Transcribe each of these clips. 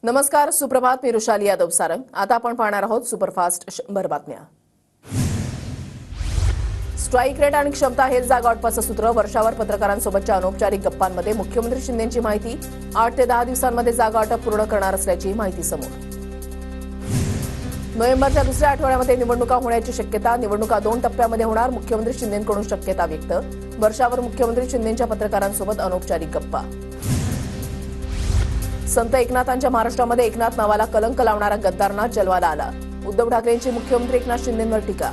नमस्कार, सुप्रभात. मी रुशाली यादव सारंग. आता आपण पाहणार आहोत सुपरफास्ट 100 बातम्या. स्ट्राईक रेट आणि क्षमता हेच जागावाटपाचं सूत्र. वर्षावर पत्रकारांसोबतच्या अनौपचारिक गप्पांमध्ये मुख्यमंत्री शिंदेंची माहिती. 8 ते 10 दिवसांमध्ये जागावाटप पूर्ण करणार असल्याची माहिती समोर. नोव्हेंबरच्या दुसऱ्या आठवड्यामध्ये निवडणुका होण्याची शक्यता. निवडणुका 2 टप्प्यामध्ये होणार. मुख्यमंत्री शिंदेंकडून शक्यता व्यक्त. वर्षावर मुख्यमंत्री शिंदेंच्या पत्रकारांसोबत अनौपचारिक गप्पा. संत एकनाथांच्या महाराष्ट्रामध्ये एकनाथ नावाला कलंक लावणारा गद्दारना जलवाला आला. उद्धव ठाकरेंची मुख्यमंत्री एकनाथ शिंदेंवर टीका.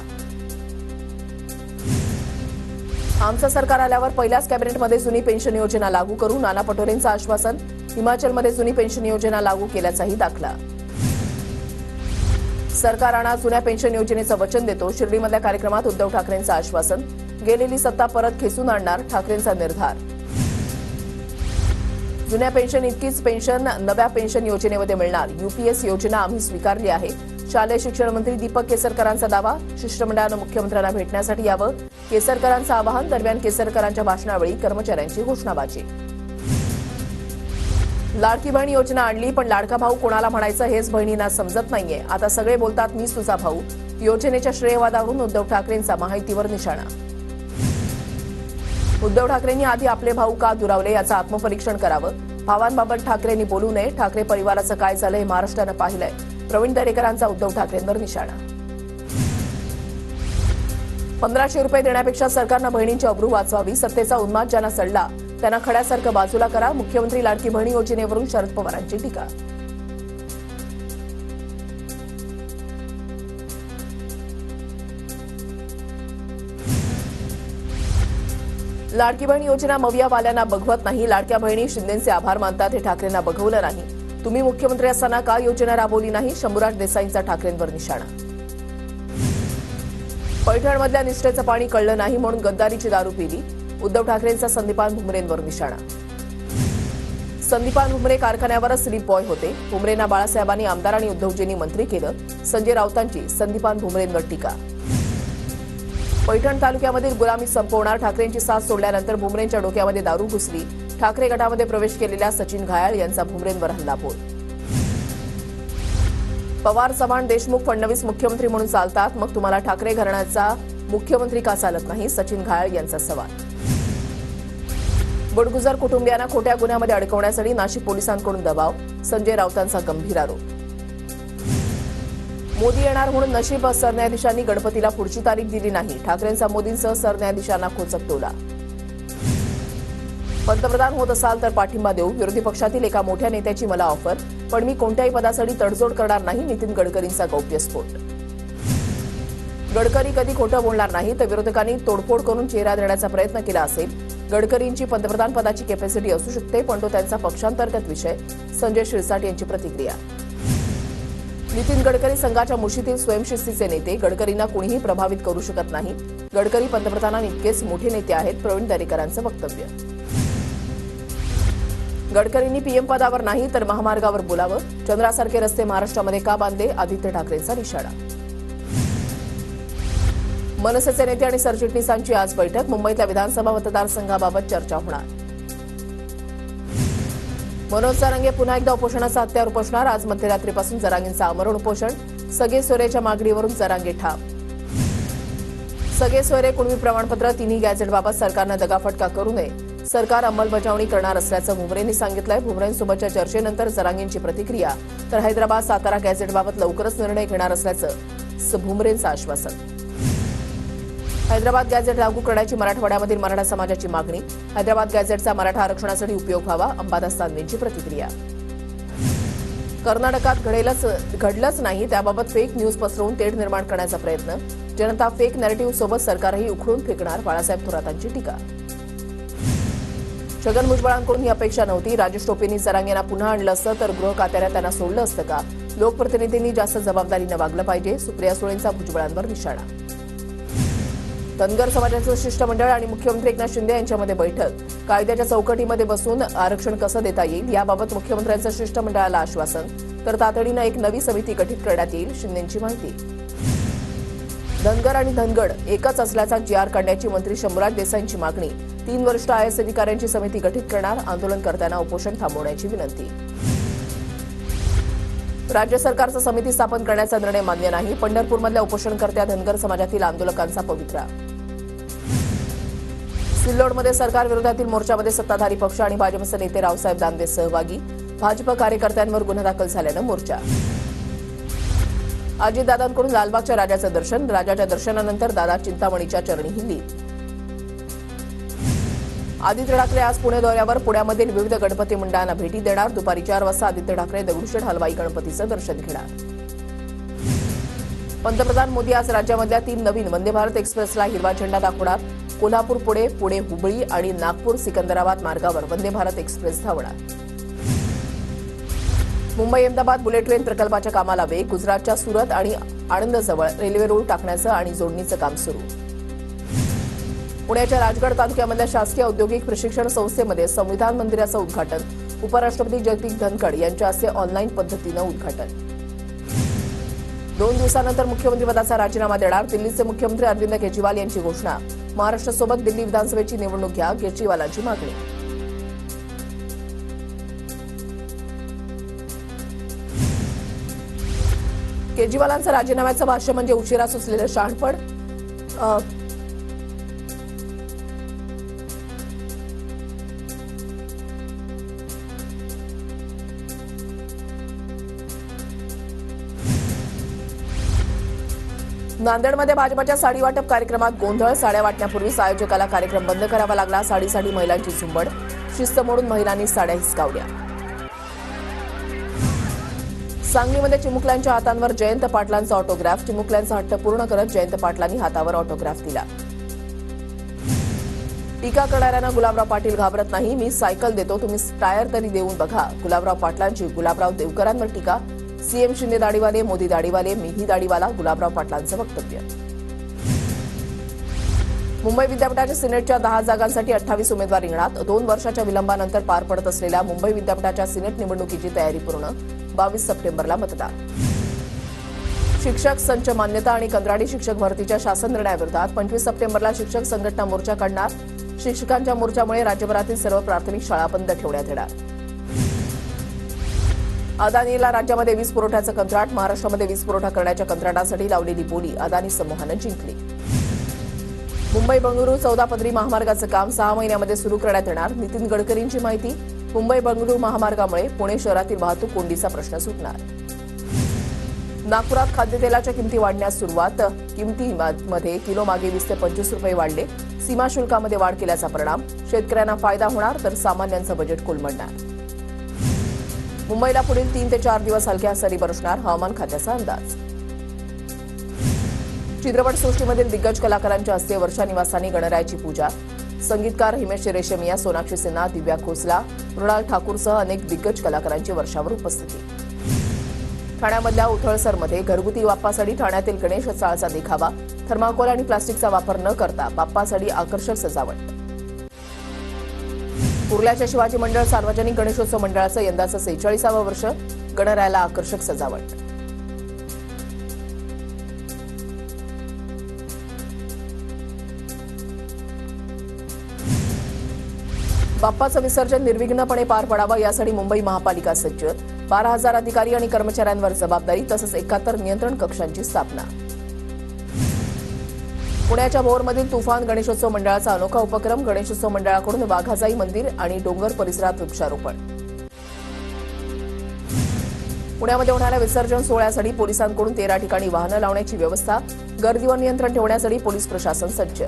आमचं सरकार आल्यावर पहिल्याच कॅबिनेटमध्ये जुनी पेन्शन योजना लागू करू. नाना पटोलेंचं आश्वासन. हिमाचलमध्ये जुनी पेन्शन योजना लागू केल्याचाही दाखला. सरकार आणा, जुन्या पेन्शन योजनेचं वचन देतो. शिर्डीमधल्या कार्यक्रमात उद्धव ठाकरेंचं आश्वासन. गेलेली सत्ता परत खेचून आणणार, ठाकरेंचा निर्धार. जुन्या पेन्शन इतकीच पेन्शन नव्या पेन्शन योजनेमध्ये मिळणार. यूपीएस योजना आम्ही स्वीकारली आहे. शालेय शिक्षण मंत्री दीपक केसरकरांचा दावा. शिष्टमंडळानं मुख्यमंत्र्यांना भेटण्यासाठी यावं, केसरकरांचं आवाहन. दरम्यान केसरकरांच्या भाषणावेळी कर्मचाऱ्यांची घोषणाबाजी. लाडकी बहीण योजना आणली, पण लाडका भाऊ कोणाला म्हणायचं हेच बहिणींना समजत नाहीये. आता सगळे बोलतात मीच तुझा भाऊ. योजनेच्या श्रेयवादावरून उद्धव ठाकरेंचा माहितीवर निशाणा. उद्धव ठाकरेंनी आधी आपले भाऊ का दुरावले याचं आत्मपरीक्षण करावं. भावांबाबत ठाकरेंनी बोलू नये. ठाकरे परिवाराचं काय झालं हे महाराष्ट्रानं पाहिलंय. प्रवीण दरेकरांचा उद्धव ठाकरेंवर निशाणा. 1500 रुपये देण्यापेक्षा सरकारनं बहिणींची अब्रू वाचवावी. सत्तेचा उन्माद ज्यांना चढला त्यांना खड्यासारखं बाजूला करा. मुख्यमंत्री लाडकी बहीण योजनेवरून शरद पवारांची टीका. लाडकी बहीण योजना मवियावाल्यांना बघवत नाही. लाडक्या बहिणी शिंदेंचे आभार मानतात, हे ठाकरेंना बघवलं नाही. तुम्ही मुख्यमंत्री असताना का योजना राबवली नाही? शंभूराज देसाईंचा ठाकरेंवर निशाणा. पैठणमधल्या निष्ठेचं पाणी कळलं नाही म्हणून गद्दारीची दारू पिली. उद्धव ठाकरेंचा संदीपान भुमरेंवर निशाणा. संदीपान भुमरे कारखान्यावरच स्लीप बॉय होते. भुमरेंना बाळासाहेबांनी आमदार आणि उद्धवजींनी मंत्री केलं. संजय राऊतांची संदीपान भुमरेंवर टीका. पैठण तालुक्यामधील गुलामी संपवणार. ठाकरेंची साथ सोडल्यानंतर भुमरेंच्या डोक्यामध्ये दारू घुसली. ठाकरे गटामध्ये प्रवेश केलेल्या सचिन घायाळ यांचा भुमरेंवर हल्लाबोल. पवार, चव्हाण, देशमुख, फडणवीस मुख्यमंत्री म्हणून चालतात, मग तुम्हाला ठाकरे घराण्याचा मुख्यमंत्री का चालत नाही? सचिन घायाळ यांचा सवाल. बुडगुजर कुटुंबियांना खोट्या गुन्ह्यामध्ये अडकवण्यासाठी नाशिक पोलिसांकडून दबाव. संजय राऊतांचा गंभीर आरोप. मोदी येणार म्हणून नशीब सरन्यायाधीशांनी गणपतीला पुढची तारीख दिली नाही. ठाकरेंचा मोदींसह सरन्यायाधीशांना खोचक टोला. पंतप्रधान होत असाल तर पाठिंबा देऊ. विरोधी पक्षातील एका मोठ्या नेत्याची मला ऑफर, पण मी कोणत्याही पदासाठी तडजोड करणार नाही. नितीन गडकरींचा गौप्यस्फोट. गडकरी कधी खोटं बोलणार नाही, तर विरोधकांनी तोडफोड करून चेहरा देण्याचा प्रयत्न केला असेल. गडकरींची पंतप्रधान पदाची कॅपॅसिटी असू शकते, पण तो त्यांचा पक्षांतर्गत विषय. संजय शिरसाट यांची प्रतिक्रिया. नितीन गडकरी संघाच्या मुशीतील स्वयंशिस्तीचे नेते. गडकरींना कुणीही प्रभावित करू शकत नाही. गडकरी पंतप्रधानांइतकेच मोठे नेते आहेत. प्रवीण दरेकरांचं वक्तव्य. गडकरींनी पीएम पदावर नाही तर महामार्गावर बोलावं. चंद्रासारखे रस्ते महाराष्ट्रामध्ये का बांधले? आदित्य ठाकरेंचा निशाणा. मनसेचे नेते आणि सरचिटणीसांची आज बैठक. मुंबईतल्या विधानसभा मतदारसंघाबाबत चर्चा होणार. मनोज जरांगे पुन्हा एकदा उपोषणाचा हत्यार उपोषणार. आज मध्यरात्रीपासून जरांगेंचं आमरण उपोषण. सगळे सोयरेच्या मागणीवरून जरांगे ठाम. सगळे सोयरे कुणबी प्रमाणपत्र तिन्ही गॅझेटबाबत सरकारनं दगाफटका करू नये. सरकार अंमलबजावणी करणार असल्याचं भुमरेंनी सांगितलंय. भुमरेंसोबतच्या चर्चेनंतर जरांगेंची प्रतिक्रिया. तर हैदराबाद सातारा गॅझेटबाबत लवकरच निर्णय घेणार असल्याचं भुमरेंचं आश्वासन. हैदराबाद गॅझेट लागू करण्याची मराठवाड्यामधील मराठा समाजाची मागणी. हैदराबाद गॅझेटचा मराठा आरक्षणासाठी उपयोग व्हावा. अंबादास दानवेंची प्रतिक्रिया. कर्नाटकात घडलंच नाही त्याबाबत फेक न्यूज पसरवून तेढ निर्माण करण्याचा प्रयत्न. जनता फेक नॅरेटिव्ह सोबत सरकारही उखडून फेकणार. बाळासाहेब थोरातांची टीका. छगन भुजबळांकडून ही अपेक्षा नव्हती. राजेश टोपेंनी जरांगेंना पुन्हा आणलं असतं तर गृह खात्याला त्यांना सोडलं असतं का? लोकप्रतिनिधींनी जास्त जबाबदारीनं वागलं पाहिजे. सुप्रिया सुळेंचा भुजबळांवर निशाणा. धनगर समाजाचं शिष्टमंडळ आणि मुख्यमंत्री एकनाथ शिंदे यांच्यामध्ये बैठक. कायद्याच्या चौकटीमध्ये बसून आरक्षण कसं देता येईल याबाबत मुख्यमंत्र्यांचं शिष्टमंडळाला आश्वासन. तर तातडीनं एक नवी समिती गठीत करण्यात येईल. शिंदेंची माहिती. धनगर आणि धनगड एकच असल्याचा जीआर काढण्याची मंत्री शंभूराज देसाईंची मागणी. 3 वरिष्ठ आयएस अधिकाऱ्यांची समिती गठीत करणार. आंदोलनकर्त्यांना उपोषण थांबवण्याची विनंती. राज्य सरकारचं समिती स्थापन करण्याचा निर्णय मान्य नाही. पंढरपूरमधल्या उपोषणकर्त्या धनगर समाजातील आंदोलकांचा पवित्रा. सिल्लोडमध्ये सरकार विरोधातील मोर्चामध्ये सत्ताधारी पक्ष आणि भाजपचे नेते रावसाहेब दानवे सहभागी. भाजप कार्यकर्त्यांवर गुन्हा दाखल झाल्यानं मोर्चा. अजितदादांकडून लालबागच्या राजाचं दर्शन. राजाच्या दर्शनानंतर दादा चिंतामणीच्या चरणी लीन. आदित्य ठाकरे आज पुणे दौऱ्यावर. पुण्यामधील विविध गणपती मंडळांना भेटी देणार. दुपारी 4 वाजता आदित्य ठाकरे दगडूशेठ हलवाई गणपतीचं दर्शन घेणार. पंतप्रधान मोदी आज राज्यामधल्या 3 नवीन वंदे भारत एक्सप्रेसला हिरवा झेंडा दाखवणार. कोल्हापूर पुणे, पुणे हुबळी आणि नागपूर सिकंदराबाद मार्गावर वंदे भारत एक्सप्रेस धावणार. मुंबई अहमदाबाद बुलेट ट्रेन प्रकल्पाच्या कामाला वेग. गुजरातच्या सुरत आणि आणंदजवळ रेल्वे रूळ टाकण्याचं आणि जोडणीचं काम सुरू. पुण्याच्या राजगड तालुक्यामधल्या शासकीय औद्योगिक प्रशिक्षण संस्थेमध्ये संविधान मंदिराचं उद्घाटन. उपराष्ट्रपती जगदीप धनखड यांच्या हस्ते ऑनलाईन पद्धतीनं उद्घाटन. 2 दिवसानंतर मुख्यमंत्रीपदाचा राजीनामा देणार. दिल्लीचे मुख्यमंत्री अरविंद केजरीवाल यांची घोषणा. महाराष्ट्रासोबत दिल्ली विधानसभेची निवडणूक घ्या, केजरीवालांची मागणी. केजरीवालांचं राजीनाम्याचं भाष्य म्हणजे उशिरा सुचलेलं शहाणपण. नांदेडमध्ये भाजपच्या साडी वाटप कार्यक्रमात गोंधळ. साड्या वाटण्यापूर्वी आयोजकाला कार्यक्रम बंद करावा लागला. साडीसाठी महिलांची झुंबड. शिस्त मोडून महिलांनी साड्या हिसकावल्या. सांगलीमध्ये चिमुकल्यांच्या हातांवर जयंत पाटलांचा ऑटोग्राफ. चिमुकल्यांचा हट्ट पूर्ण करत जयंत पाटलांनी हातावर ऑटोग्राफ दिला. टीका करणाऱ्यांना गुलाबराव पाटील घाबरत नाही. मी सायकल देतो, तुम्ही टायर तरी देऊन बघा. गुलाबराव पाटलांची गुलाबराव देवकरांवर टीका. सीएम शिंदे दाढीवाले, मोदी दाढीवाले, मीही दाढीवाला. गुलाबराव पाटलांचं वक्तव्य. मुंबई विद्यापीठाच्या सिनेटच्या 10 जागांसाठी 28 उमेदवार रिंगणात. 2 वर्षाच्या विलंबानंतर पार पडत असलेल्या मुंबई विद्यापीठाच्या सिनेट निवडणुकीची तयारी पूर्ण. 22 सप्टेंबरला मतदान. शिक्षक संच मान्यता आणि कंत्राटी शिक्षक भरतीच्या शासन निर्णयाविरोधात 25 सप्टेंबरला शिक्षक संघटना मोर्चा काढणार. शिक्षकांच्या मोर्चामुळे राज्यभरातील सर्व प्राथमिक शाळा बंद ठेवण्यात येणार. अदानीला राज्यामध्ये वीज पुरवठ्याचं कंत्राट. महाराष्ट्रामध्ये वीज पुरवठा करण्याच्या कंत्राटासाठी लावलेली बोली अदानी समूहानं जिंकली. मुंबई बंगळुरू 14 पदरी महामार्गाचं काम 6 महिन्यामध्ये सुरू करण्यात येणार. नितीन गडकरींची माहिती. मुंबई बंगळुरू महामार्गामुळे पुणे शहरातील वाहतूक कोंडीचा प्रश्न सुटणार. नागपुरात खाद्यतेलाच्या किमती वाढण्यास सुरुवात. किमतीमध्ये किलोमागे 20 ते 25 रुपये वाढले. सीमा शुल्कामध्ये वाढ केल्याचा परिणाम. शेतकऱ्यांना फायदा होणार तर सामान्यांचं बजेट कोलमडणार. मुंबईला पुढील 3 ते 4 दिवस हलक्या सरी बरसणार. हवामान खात्याचा अंदाज. चित्रपटसृष्टीमधील दिग्गज कलाकारांच्या हस्ते वर्षा निवासांनी गणरायाची पूजा. संगीतकार हिमेश रेशमिया, सोनाक्षी सिन्हा, दिव्या खोसला, मृणाल ठाकूरसह अनेक दिग्गज कलाकारांची वर्षावर उपस्थिती. ठाण्यामधल्या उथळसरमध्ये घरगुती बाप्पासाठी ठाण्यातील गणेश चाळचा देखावा. थर्माकोल आणि प्लास्टिकचा वापर न करता बाप्पासाठी आकर्षक सजावट. कुर्ल्याच्या शिवाजी मंडळ सार्वजनिक गणेशोत्सव मंडळाचं यंदाचं 46वं वर्ष. गणरायाला आकर्षक सजावट. बाप्पाचं विसर्जन निर्विघ्नपणे पार पडावं यासाठी मुंबई महापालिका सज्ज. 12,000 अधिकारी आणि कर्मचाऱ्यांवर जबाबदारी तसंच 71 नियंत्रण कक्षांची स्थापना. पुण्याच्या भोरमधील तुफान गणेशोत्सव मंडळाचा अनोखा उपक्रम. गणेशोत्सव मंडळाकडून वाघाजाई मंदिर आणि डोंगर परिसरात वृक्षारोपण. पुण्यामध्ये होणाऱ्या विसर्जन सोहळ्यासाठी पोलिसांकडून 13 ठिकाणी वाहनं लावण्याची व्यवस्था. गर्दीवर नियंत्रण ठेवण्यासाठी पोलीस प्रशासन सज्ज.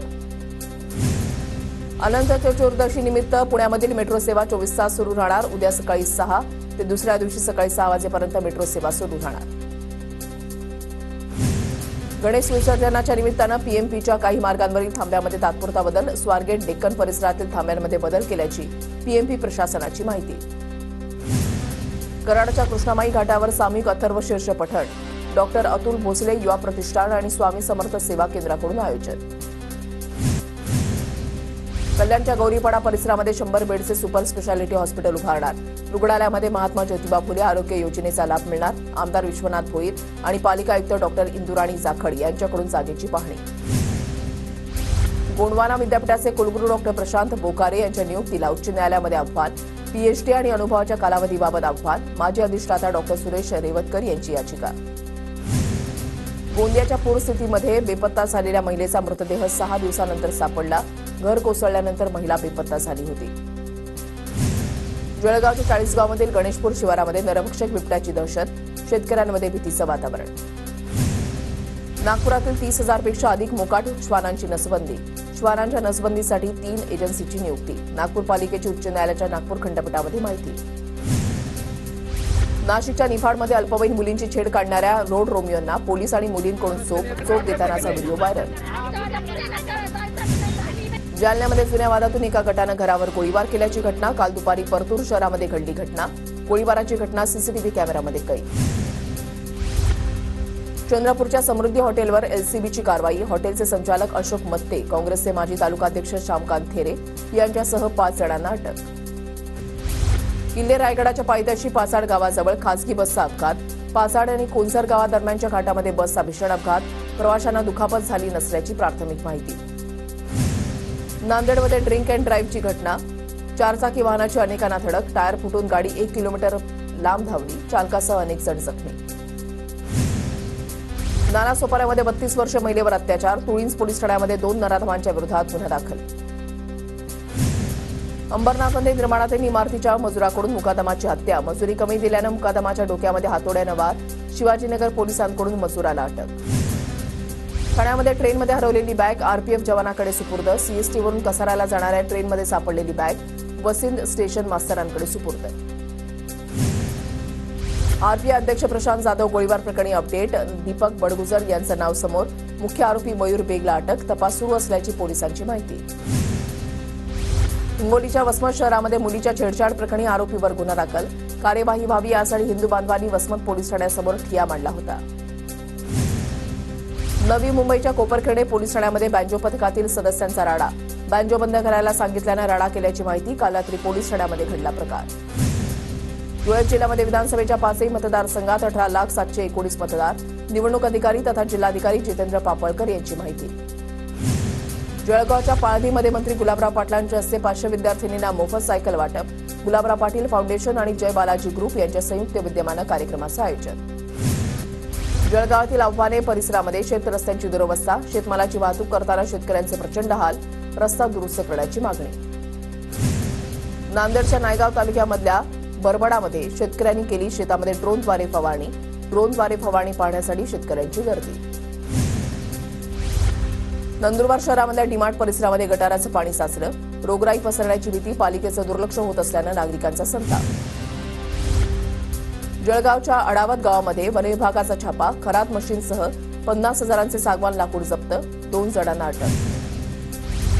अनंत चतुर्दशी निमित्त पुण्यामधील मेट्रो सेवा 24 तास सुरू राहणार. उद्या सकाळी 6 ते दुसऱ्या दिवशी सकाळी 6 वाजेपर्यंत मेट्रो सेवा सुरू राहणार. गणेश विसर्जनाच्या निमित्तानं पीएमपीच्या काही मार्गांवरील थांब्यामध्ये तात्पुरता बदल. स्वारगेट डेक्कन परिसरातील थांब्यांमध्ये बदल केल्याची पीएमपी प्रशासनाची माहिती. कराडच्या कृष्णामाई घाटावर सामूहिक अथर्व शीर्ष पठण. डॉक्टर अतुल भोसले युवा प्रतिष्ठान आणि स्वामी समर्थ सेवा केंद्राकडून आयोजन. कल्याणच्या गौरीपाडा परिसरामध्ये 100 बेडचे सुपर स्पेशालिटी हॉस्पिटल उभारणार. रुग्णालयामध्ये महात्मा ज्योतिबा फुले आरोग्य योजनेचा लाभ मिळणार. आमदार विश्वनाथ भोईर आणि पालिका आयुक्त डॉक्टर इंदुराणी जाखड यांच्याकडून जागेची पाहणी. गोंडवाना विद्यापीठाचे कुलगुरू डॉक्टर प्रशांत बोकारे यांच्या नियुक्तीला उच्च न्यायालयामध्ये आव्हान. पीएचडी आणि अनुभवाच्या कालावधीबाबत आव्हान, माजी अधिष्ठाता डॉक्टर सुरेश रेवतकर यांची याचिका. गोंदियाच्या पूरस्थितीमध्ये बेपत्ता झालेल्या महिलेचा मृतदेह 6 दिवसानंतर सापडला. घर कोसळल्यानंतर महिला बेपत्ता झाली होती. जळगावच्या चाळीसगावमधील गणेशपूर शिवारामध्ये नरभक्षक बिबट्याची दहशत, शेतकऱ्यांमध्ये भीतीचं वातावरण. नागपुरातील 30,000 पेक्षा अधिक मोकाट श्वानांची नसबंदी. श्वानांच्या नसबंदीसाठी 3 एजन्सीची नियुक्ती. नागपूर पालिकेची उच्च न्यायालयाच्या नागपूर खंडपीठामध्ये माहिती. नाशिकच्या निफाडमध्ये अल्पवयीन मुलींची छेड काढणाऱ्या रोड रोमियोंना पोलीस आणि मुलींकडून चोप देतानाचा व्हिडिओ व्हायरल. जालन्यामध्ये जुन्या वादातून एका गटानं घरावर गोळीबार केल्याची घटना. काल दुपारी परतूर शहरामध्ये घडली घटना. गोळीबाराची घटना सीसीटीव्ही कॅमेऱ्यामध्ये कैद. चंद्रपूरच्या समृद्धी हॉटेलवर एलसीबीची कारवाई. हॉटेलचे संचालक अशोक मत्ते, काँग्रेसचे माजी तालुकाध्यक्ष श्यामकांत थेरे यांच्यासह 5 जणांना अटक. किल्ले रायगडाच्या पायथ्याशी पाचाड गावाजवळ खासगी बसचा अपघात. पाचाड आणि कोंझर गावादरम्यानच्या घाटामध्ये बसचा भीषण अपघात. प्रवाशांना दुखापत झाली नसल्याची प्राथमिक माहिती. नांदेडमध्ये ड्रिंक अँड ड्राईव्हची घटना. 4 चाकी वाहनाची अनेकांना धडक. टायर फुटून गाडी 1 किलोमीटर लांब धावली. चालकासह अनेक जण जखमी. नालासोपाऱ्यामध्ये 32 वर्ष महिलेवर अत्याचार. तुळींज पोलीस ठाण्यामध्ये 2 नराधमांच्या विरोधात गुन्हा दाखल. अंबरनाथमध्ये निर्माणाधीन इमारतीच्या मजुराकडून मुकादमाची हत्या. मजुरी कमी दिल्यानं मुकादमाच्या डोक्यामध्ये हातोड्यानं वार. शिवाजीनगर पोलिसांकडून मजुराला अटक. ठाण्यामध्ये ट्रेनमध्ये हरवलेली बॅग आरपीएफ जवानाकडे सुपूर्द. सीएसटीवरून कसाऱ्याला जाणाऱ्या ट्रेनमध्ये सापडलेली बॅग वसिंद स्टेशन मास्तरांकडे सुपूर्द. आरपीआय अध्यक्ष प्रशांत जाधव गोळीबार प्रकरणी अपडेट. दीपक बडगुजर यांचं नाव समोर. मुख्य आरोपी मयूर बेगला अटक. तपास सुरू असल्याची पोलिसांची माहिती. हिंगोलीच्या वसमत शहरामध्ये मुलीच्या छेडछाड प्रकरणी आरोपीवर गुन्हा दाखल. कार्यवाही व्हावी यासाठी हिंदू बांधवांनी वसमत पोलीस ठाण्यासमोर ठिय्या मांडला होता. नवी मुंबईच्या कोपरखेडे पोलीस ठाण्यामध्ये बँजो पथकातील सदस्यांचा राडा. बँजो बंद करायला सांगितल्यानं राडा केल्याची माहिती. काल रात्री पोलीस ठाण्यामध्ये घडला प्रकार. धुळे जिल्ह्यामध्ये विधानसभेच्या 5ही मतदारसंघात 18,719 मतदार. निवडणूक अधिकारी तथा जिल्हाधिकारी जितेंद्र पापळकर यांची माहिती. जळगावच्या पाळधीमध्ये मंत्री गुलाबराव पाटलांच्या हस्ते 500 विद्यार्थिनींना मोफत सायकल वाटप. गुलाबराव पाटील फाउंडेशन आणि जय बालाजी ग्रुप यांच्या संयुक्त विद्यमानं कार्यक्रमाचं आयोजन. जळगावातील आव्हाने परिसरामध्ये शेत रस्त्यांची दुरवस्था. शेतमालाची वाहतूक करताना शेतकऱ्यांचे प्रचंड हाल. रस्ता दुरुस्त करण्याची मागणी. नांदेडच्या नायगाव तालुक्यामधल्या बरबडामध्ये शेतकऱ्यांनी केली शेतामध्ये ड्रोनद्वारे फवारणी. ड्रोनद्वारे फवारणी पाहण्यासाठी शेतकऱ्यांची गर्दी. नंदुरबार शहरामधल्या डीमार्ट परिसरामध्ये गटाराचं पाणी साचलं. रोगराई पसरण्याची भीती. पालिकेचं दुर्लक्ष होत असल्यानं नागरिकांचा संताप. जळगावच्या अडावत गावामध्ये वनविभागाचा छापा. खरात मशीनसह 50,000चे सागवान लाकूड जप्त. 2 जणांना अटक.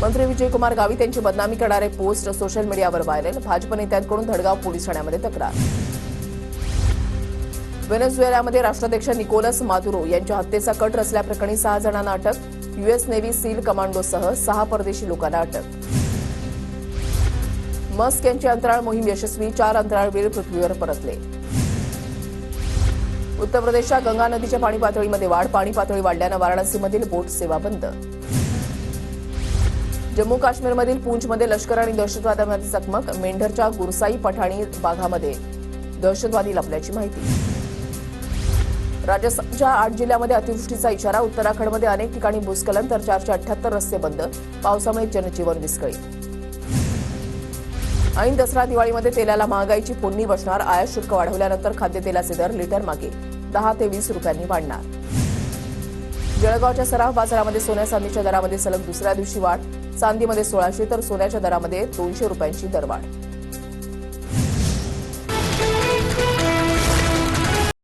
मंत्री विजयकुमार गावित यांची बदनामी करणारे पोस्ट सोशल मीडियावर व्हायरल. भाजप नेत्यांकडून धडगाव पोलीस ठाण्यामध्ये तक्रार. व्हेनेझुएलामध्ये राष्ट्राध्यक्ष निकोलस मादुरो यांच्या हत्येचा कट रचल्याप्रकरणी 6 जणांना अटक. यूएस नेव्ही सील कमांडोसह 6 परदेशी लोकांना अटक. मस्क यांची अंतराळ मोहीम यशस्वी. 4 अंतराळवीर पृथ्वीवर परतले. उत्तर प्रदेशच्या गंगा नदीच्या पाणी पातळीमध्ये वाढ. पाणी पातळी वाढल्यानं वाराणसीमधील बोट सेवा बंद. जम्मू काश्मीरमधील पूंछमध्ये लष्कर आणि दहशतवाद्यांमध्ये चकमक. मेंढरच्या गुरसाई पठाणी भागामध्ये दहशतवादी लपल्याची माहिती. राजस्थानच्या 8 जिल्ह्यामध्ये अतिवृष्टीचा इशारा. उत्तराखंडमध्ये अनेक ठिकाणी भूस्खलन तर 478 रस्ते बंद. पावसामुळे जनजीवन विस्कळीत. ऐन दसरा दिवाळीमध्ये तेलाला महागाईची फोडणी बसणार. आयात शुल्क वाढवल्यानंतर खाद्यतेलाचे दर लिटर मागे 10 ते 20 रुपयांनी वाढणार. जळगावच्या सराफ बाजारामध्ये सोन्या चांदीच्या दरामध्ये सलग दुसऱ्या दिवशी वाढ. चांदीमध्ये 1600 तर सोन्याच्या दरामध्ये 200 रुपयांची दरवाढ.